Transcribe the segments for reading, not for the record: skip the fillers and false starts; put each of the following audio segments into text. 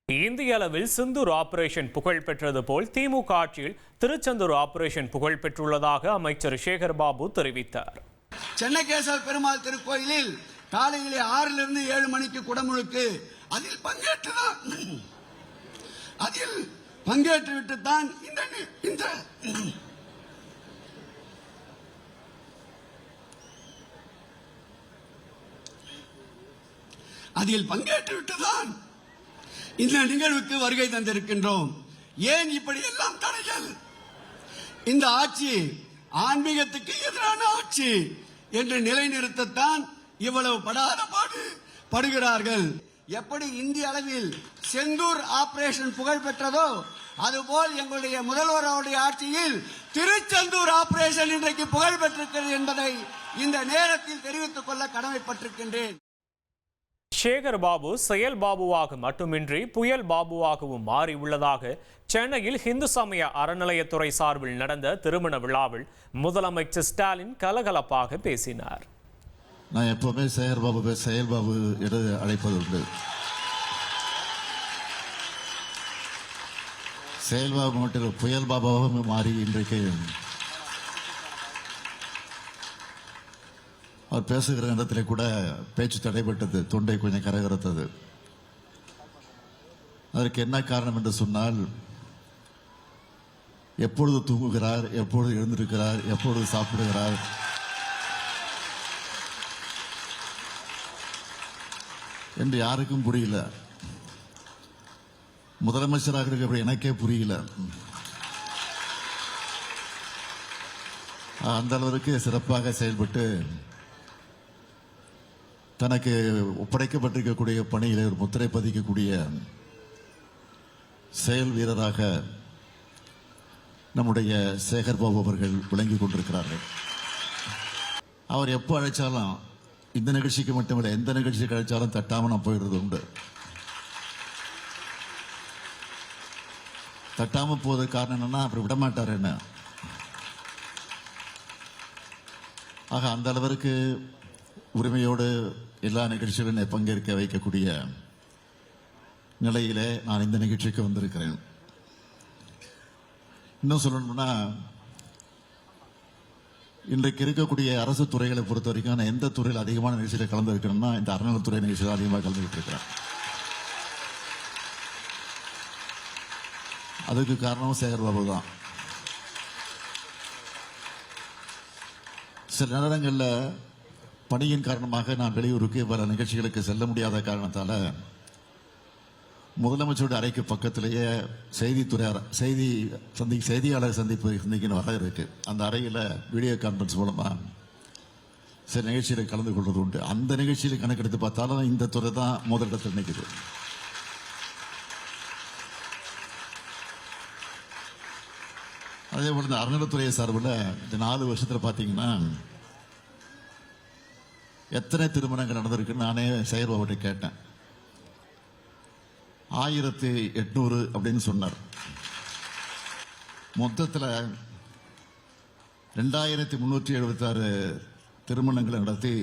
இந்திய அளவில் சிந்தூர் ஆபரேஷன் புகழ் பெற்றது போல் திமுக ஆட்சியில் திருச்செந்தூர் ஆபரேஷன் புகழ் பெற்றுள்ளதாக அமைச்சர் சேகர் பாபு தெரிவித்தார். சென்னகேசவ பெருமாள் திருக்கோயிலில் காலையிலே 6 to 7 மணிக்கு குடமுழுக்கு அதில் பங்கேற்றுவிட்டுத்தான் இந்த நிகழ்வுக்கு வருகை தந்திருக்கின்றோம். ஏன் இப்படி எல்லாம் தடைகள்? இந்த ஆட்சி ஆன்மீகத்துக்கு எதிரான ஆட்சி என்று நிலைநிறுத்தத்தான் இவ்வளவு படுகிறார்கள். எப்படி இந்திய அளவில் செந்தூர் ஆபரேஷன் புகழ் பெற்றதோ அதுபோல் எங்களுடைய முதல்வருடைய ஆட்சியில் திருச்செந்தூர் ஆபரேஷன் இன்றைக்கு புகழ் பெற்றிருக்கிறது என்பதை இந்த நேரத்தில் தெரிவித்துக் கொள்ள கடமைப்பட்டிருக்கின்றேன். சேகர் பாபு செயல் பாபுவாக மட்டுமின்றி புயல் பாபுவாகவும் மாறி உள்ளதாக சென்னையில் இந்து சமய அறநிலையத்துறை சார்பில் நடந்த திருமண விழாவில் முதலமைச்சர் ஸ்டாலின் கலகலப்பாக பேசினார். நான் எப்பவுமே சேகர் பாபு செயல் பாபு என்று அழைப்பது உண்டு. செயல் பாபு மட்டும் புயல் பாபாவாக மாறி இன்றைக்கு அவர் பேசுகிற இடத்துல கூட பேச்சு தடைபட்டது, தொண்டை கொஞ்சம் கரகரத்தது. அதற்கு என்ன காரணம் என்று சொன்னால், எப்பொழுது தூங்குகிறார், எப்பொழுது எழுந்திருக்கிறார், எப்பொழுது சாப்பிடுகிறார், என்று யாருக்கும் புரியல. முதலமைச்சராக இருக்க எனக்கே புரியல. அந்த அளவிற்கு சிறப்பாக செயல்பட்டு தனக்கு ஒப்படைக்கப்பட்டிருக்கக்கூடிய பணியிலே ஒரு முத்திரை பதிக்கக்கூடிய செயல் வீரராக நம்முடைய சேகர் பாபு அவர்கள் விளங்கிக் கொண்டிருக்கிறார்கள். அவர் எப்போ அழைச்சாலும், இந்த நிகழ்ச்சிக்கு மட்டுமில்லை எந்த நிகழ்ச்சிக்கு அழைச்சாலும் தட்டாம நான் போயிடுறது உண்டு. தட்டாம போவதற்கு காரணம் என்னன்னா, அப்புறம் விடமாட்டார் என்ன. ஆக அந்த அளவிற்கு உரிமையோடு எல்லா நிகழ்ச்சிகளிலும் பங்கேற்க வைக்கக்கூடிய நிலையிலே நான் இந்த நிகழ்ச்சிக்கு வந்திருக்கிறேன். இன்னும் சொல்லணும்னா, இன்றைக்கு இருக்கக்கூடிய அரசு துறைகளை பொறுத்த வரைக்கும் நான் எந்த துறையில் அதிகமான நிகழ்ச்சியில் கலந்துருக்கிறேன்னா இந்த அறநிலைத்துறை நிகழ்ச்சியில் அதிகமாக கலந்துகிட்டு இருக்கிறேன். அதுக்கு காரணம் சேகர் பாபு தான். சில நேரங்களில் பணியின் காரணமாக நான் வெளியூருக்கு பல நிகழ்ச்சிகளுக்கு செல்ல முடியாத காரணத்தால் முதலமைச்சருடைய அறைக்கு பக்கத்திலேயே செய்தியாளர் சந்திக்கணும் வர இருக்கு. அந்த அறையில் வீடியோ கான்பரன்ஸ் மூலமாக சில நிகழ்ச்சியில் கலந்து கொள்வது உண்டு. அந்த நிகழ்ச்சியில் கணக்கெடுத்து பார்த்தாலும் இந்த துறை தான் முதலிடத்தில் நிற்குது. அதே போல இந்த அறநிலைத்துறை சார்பில் இந்த 4 வருஷத்தில் பார்த்தீங்கன்னா எத்தனை திருமணங்கள் நடந்திருக்குன்னு நானே சேகர் பாபுட்ட கேட்டேன். 1800 அப்படின்னு சொன்னார். மொத்தத்தில் 2376 திருமணங்களை நடத்தி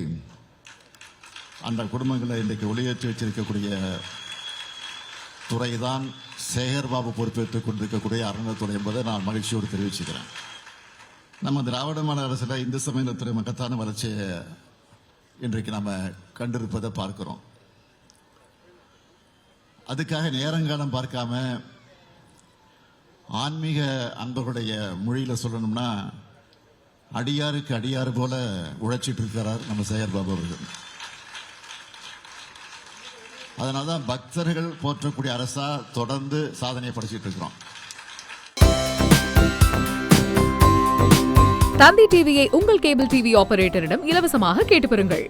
அந்த குடும்பங்களை இன்றைக்கு ஒளியேற்றி வச்சிருக்கக்கூடிய துறைதான் சேகர் பாபு பொறுப்பேற்றுக் கொண்டிருக்கக்கூடிய அறநிலையத்துறை என்பதை நான் மகிழ்ச்சியோடு தெரிவிச்சுக்கிறேன். நம்ம திராவிட மாடல் அரசில் இந்து சமயத்துறை மகத்தான வளர்ச்சியை இன்றைக்கு நம்ம கண்டிருப்பதை பார்க்கிறோம். அதுக்காக நேரங்காலம் பார்க்காம ஆன்மீக அன்பர்களுடைய மொழியில சொல்லணும்னா அடியாருக்கு அடியாறு போல உழைச்சிட்டு இருக்கிறார் நம்ம சேகர் பாபு அவர்கள். அதனால்தான் பக்தர்கள் போற்றக்கூடிய அரசா தொடர்ந்து சாதனையை படைச்சிட்டு இருக்கிறோம். தந்தி டிவியை உங்கள் கேபிள் டிவி ஆபரேட்டரிடம் இலவசமாக கேட்டு பெறுங்கள்.